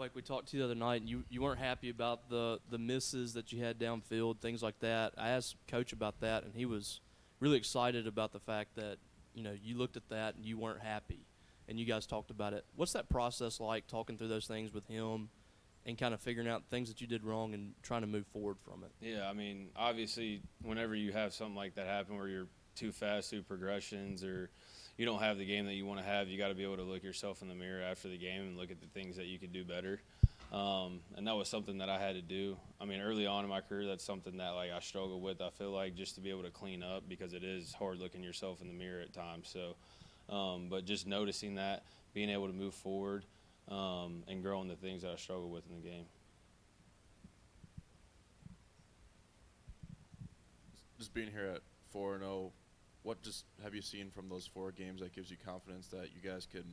Like we talked to you the other night, and you weren't happy about the misses that you had downfield, things like that. I asked Coach about that, and he was really excited about the fact that you looked at that and you weren't happy, and you guys talked about it. What's that process like, talking through those things with him, and kind of figuring out things that you did wrong and trying to move forward from it? Yeah, I mean, obviously, whenever you have something like that happen where you're too fast through progressions or you don't have the game that you want to have, you got to be able to look yourself in the mirror after the game and look at the things that you could do better. And that was something that I had to do. I mean, early on in my career, that's something that I struggled with. I feel like just to be able to clean up, because it is hard looking yourself in the mirror at times. So, but just noticing that, being able to move forward, and growing the things that I struggle with in the game. Just being here at 4-0, what just have you seen from those 4 games that gives you confidence that you guys can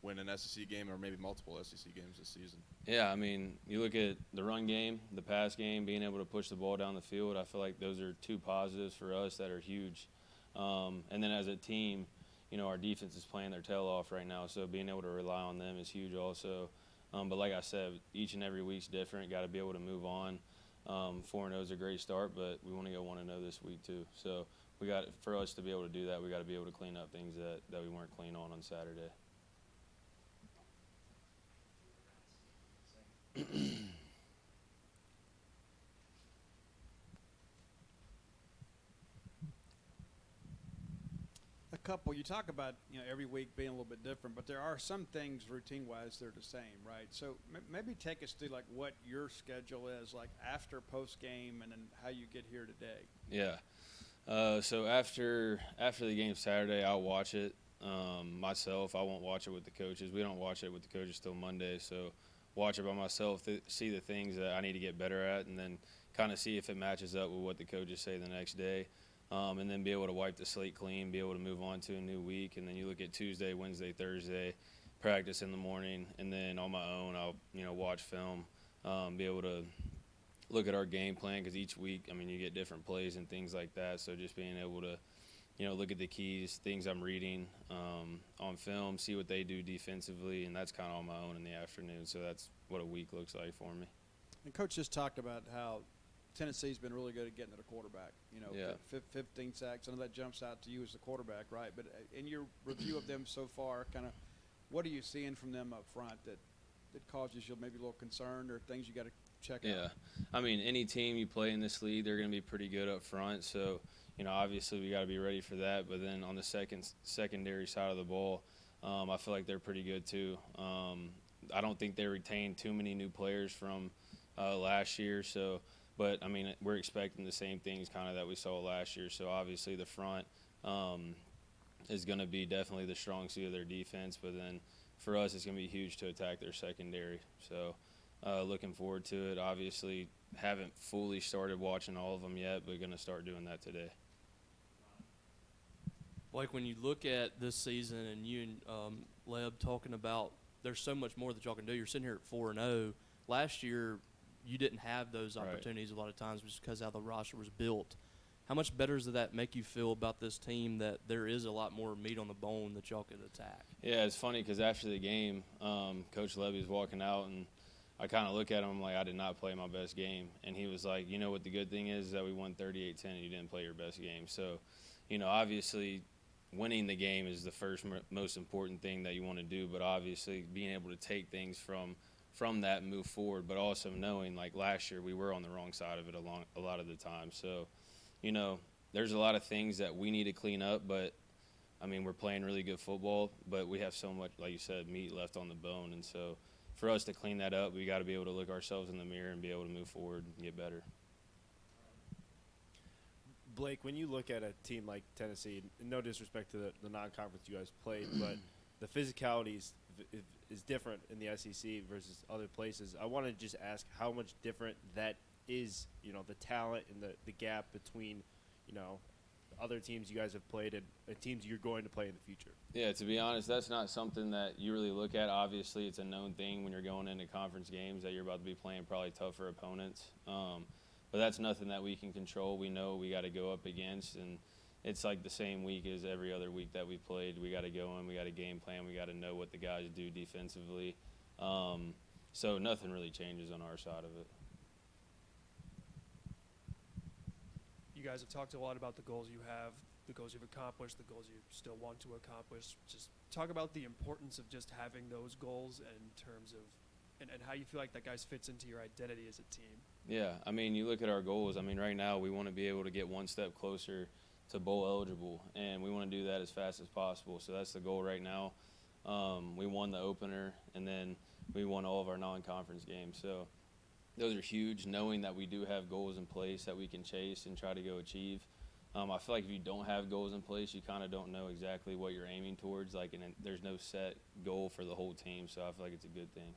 win an SEC game or maybe multiple SEC games this season? Yeah, I mean, you look at the run game, the pass game, being able to push the ball down the field. I feel like those are 2 positives for us that are huge. And then as a team, our defense is playing their tail off right now, so being able to rely on them is huge also. But like I said, each and every week's different. Got to be able to move on. 4-0 is a great start, but we want to go 1-0 this week too. So for us to be able to do that, we got to be able to clean up things that we weren't clean on Saturday. A couple. You talk about every week being a little bit different, but there are some things routine-wise they're the same, right? So maybe take us through what your schedule is after post game, and then how you get here today. Yeah. So after the game Saturday, I'll watch it myself. I won't watch it with the coaches. We don't watch it with the coaches till Monday. So watch it by myself, see the things that I need to get better at, and then kind of see if it matches up with what the coaches say the next day. And then be able to wipe the slate clean, be able to move on to a new week. And then you look at Tuesday, Wednesday, Thursday, practice in the morning, and then on my own I'll watch film, be able to look at our game plan, because each week, you get different plays and things like that. So just being able to look at the keys, things I'm reading on film, see what they do defensively, and that's kind of on my own in the afternoon. So that's what a week looks like for me. And Coach just talked about how Tennessee's been really good at getting to the quarterback. Yeah. 15 sacks. I know that jumps out to you as the quarterback, right? But in your review of them so far, kind of what are you seeing from them up front that causes you maybe a little concern, or things you got to check out? Yeah. I mean, any team you play in this league, they're going to be pretty good up front. So, obviously we got to be ready for that. But then on the secondary side of the ball, I feel like they're pretty good too. I don't think they retained too many new players from last year. So, but, we're expecting the same things kind of that we saw last year. So, obviously the front is going to be definitely the strong suit of their defense. But then for us, it's going to be huge to attack their secondary. So, looking forward to it. Obviously, haven't fully started watching all of them yet, but going to start doing that today. Like when you look at this season, and you and Leb talking about there's so much more that y'all can do. You're sitting here at 4-0. Last year, you didn't have those opportunities a lot of times just because how the roster was built. How much better does that make you feel about this team, that there is a lot more meat on the bone that y'all could attack? Yeah, it's funny because after the game, Coach Levy was walking out, and I kind of look at him, I'm like, I did not play my best game. And he was like, what the good thing is that we won 38-10 and you didn't play your best game. So, obviously winning the game is the first most important thing that you want to do, but obviously being able to take things from that and move forward, but also knowing last year we were on the wrong side of it a lot of the time. So, there's a lot of things that we need to clean up, but we're playing really good football, but we have so much, like you said, meat left on the bone. And so for us to clean that up, we got to be able to look ourselves in the mirror and be able to move forward and get better. Blake, when you look at a team like Tennessee, no disrespect to the non-conference you guys played, but the physicality is different in the SEC versus other places. I want to just ask how much different that is, the talent and the gap between, other teams you guys have played and teams you're going to play in the future. Yeah, to be honest, that's not something that you really look at. Obviously, it's a known thing when you're going into conference games that you're about to be playing probably tougher opponents. But that's nothing that we can control. We know we got to go up against, and it's like the same week as every other week that we played. We got to go in, we got a game plan, we got to know what the guys do defensively. So nothing really changes on our side of it. You guys have talked a lot about the goals you have, the goals you've accomplished, the goals you still want to accomplish. Just talk about the importance of just having those goals in terms of and how you feel like that guys fits into your identity as a team. Yeah, I mean, you look at our goals. I mean, right now we want to be able to get one step closer to bowl eligible, and we want to do that as fast as possible. So that's the goal right now. We won the opener, and then we won all of our non-conference games. So those are huge, knowing that we do have goals in place that we can chase and try to go achieve. I feel like if you don't have goals in place, you kind of don't know exactly what you're aiming towards. Like, and there's no set goal for the whole team, so I feel like it's a good thing.